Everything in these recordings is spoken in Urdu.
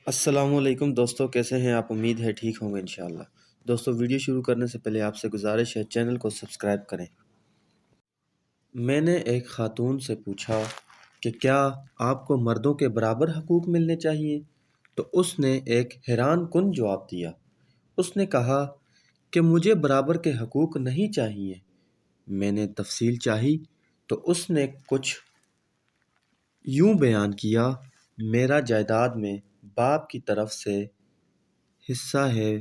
السلام علیکم دوستو، کیسے ہیں آپ؟ امید ہے ٹھیک ہوں گے انشاءاللہ۔ دوستو، ویڈیو شروع کرنے سے پہلے آپ سے گزارش ہے چینل کو سبسکرائب کریں۔ میں نے ایک خاتون سے پوچھا کہ کیا آپ کو مردوں کے برابر حقوق ملنے چاہیے؟ تو اس نے ایک حیران کن جواب دیا۔ اس نے کہا کہ مجھے برابر کے حقوق نہیں چاہیے۔ میں نے تفصیل چاہی تو اس نے کچھ یوں بیان کیا: میرا جائیداد میں باپ کی طرف سے حصہ ہے،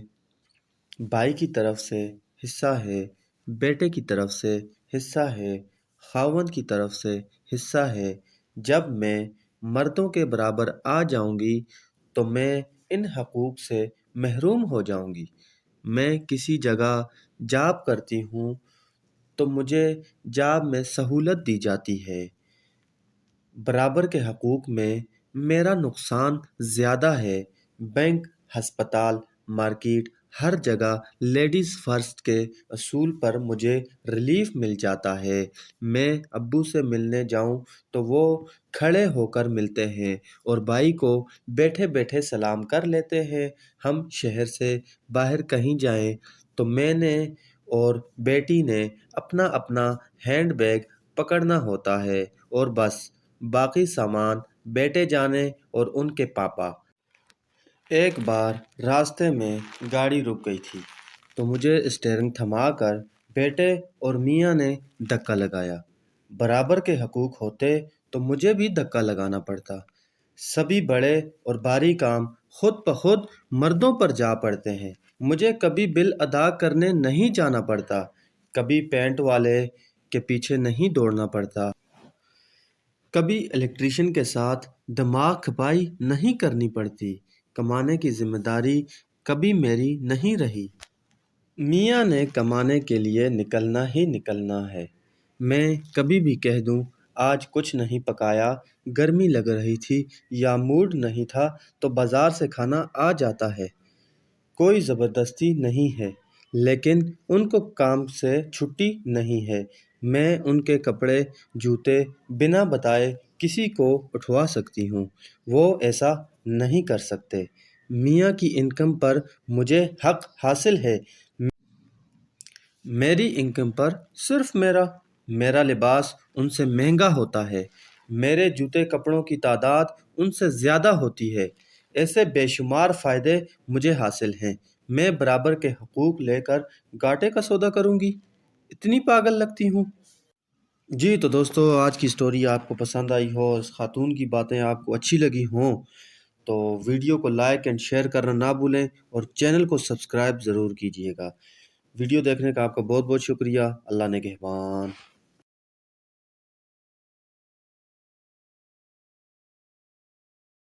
بھائی کی طرف سے حصہ ہے، بیٹے کی طرف سے حصہ ہے، خاوند کی طرف سے حصہ ہے۔ جب میں مردوں کے برابر آ جاؤں گی تو میں ان حقوق سے محروم ہو جاؤں گی۔ میں کسی جگہ جاب کرتی ہوں تو مجھے جاب میں سہولت دی جاتی ہے۔ برابر کے حقوق میں میرا نقصان زیادہ ہے۔ بینک، ہسپتال، مارکیٹ، ہر جگہ لیڈیز فرسٹ کے اصول پر مجھے ریلیف مل جاتا ہے۔ میں ابو سے ملنے جاؤں تو وہ کھڑے ہو کر ملتے ہیں اور بھائی کو بیٹھے بیٹھے سلام کر لیتے ہیں۔ ہم شہر سے باہر کہیں جائیں تو میں نے اور بیٹی نے اپنا اپنا ہینڈ بیگ پکڑنا ہوتا ہے اور بس باقی سامان بیٹے جانے اور ان کے پاپا۔ ایک بار راستے میں گاڑی رک گئی تھی تو مجھے اسٹیئرنگ تھما کر بیٹے اور میاں نے دھکا لگایا۔ برابر کے حقوق ہوتے تو مجھے بھی دھکا لگانا پڑتا۔ سبھی بڑے اور بھاری کام خود بخود مردوں پر جا پڑتے ہیں۔ مجھے کبھی بل ادا کرنے نہیں جانا پڑتا، کبھی پینٹ والے کے پیچھے نہیں دوڑنا پڑتا، کبھی الیکٹریشین کے ساتھ دماغ کھپائی نہیں کرنی پڑتی۔ کمانے کی ذمہ داری کبھی میری نہیں رہی۔ میاں نے کمانے کے لیے نکلنا ہی نکلنا ہے۔ میں کبھی بھی کہہ دوں آج کچھ نہیں پکایا، گرمی لگ رہی تھی یا موڈ نہیں تھا تو بازار سے کھانا آ جاتا ہے۔ کوئی زبردستی نہیں ہے، لیکن ان کو کام سے چھٹی نہیں ہے۔ میں ان کے کپڑے جوتے بنا بتائے کسی کو اٹھوا سکتی ہوں، وہ ایسا نہیں کر سکتے۔ میاں کی انکم پر مجھے حق حاصل ہے۔ میری انکم پر صرف میرا لباس ان سے مہنگا ہوتا ہے، میرے جوتے کپڑوں کی تعداد ان سے زیادہ ہوتی ہے۔ ایسے بے شمار فائدے مجھے حاصل ہیں۔ میں برابر کے حقوق لے کر گھاٹے کا سودا کروں گی؟ اتنی پاگل لگتی ہوں؟ جی تو دوستو، آج کی سٹوری آپ کو پسند آئی ہو، اس خاتون کی باتیں آپ کو اچھی لگی ہوں تو ویڈیو کو لائک اینڈ شیئر کرنا نہ بھولیں اور چینل کو سبسکرائب ضرور کیجیے گا۔ ویڈیو دیکھنے کا آپ کا بہت بہت شکریہ۔ اللہ نگہبان۔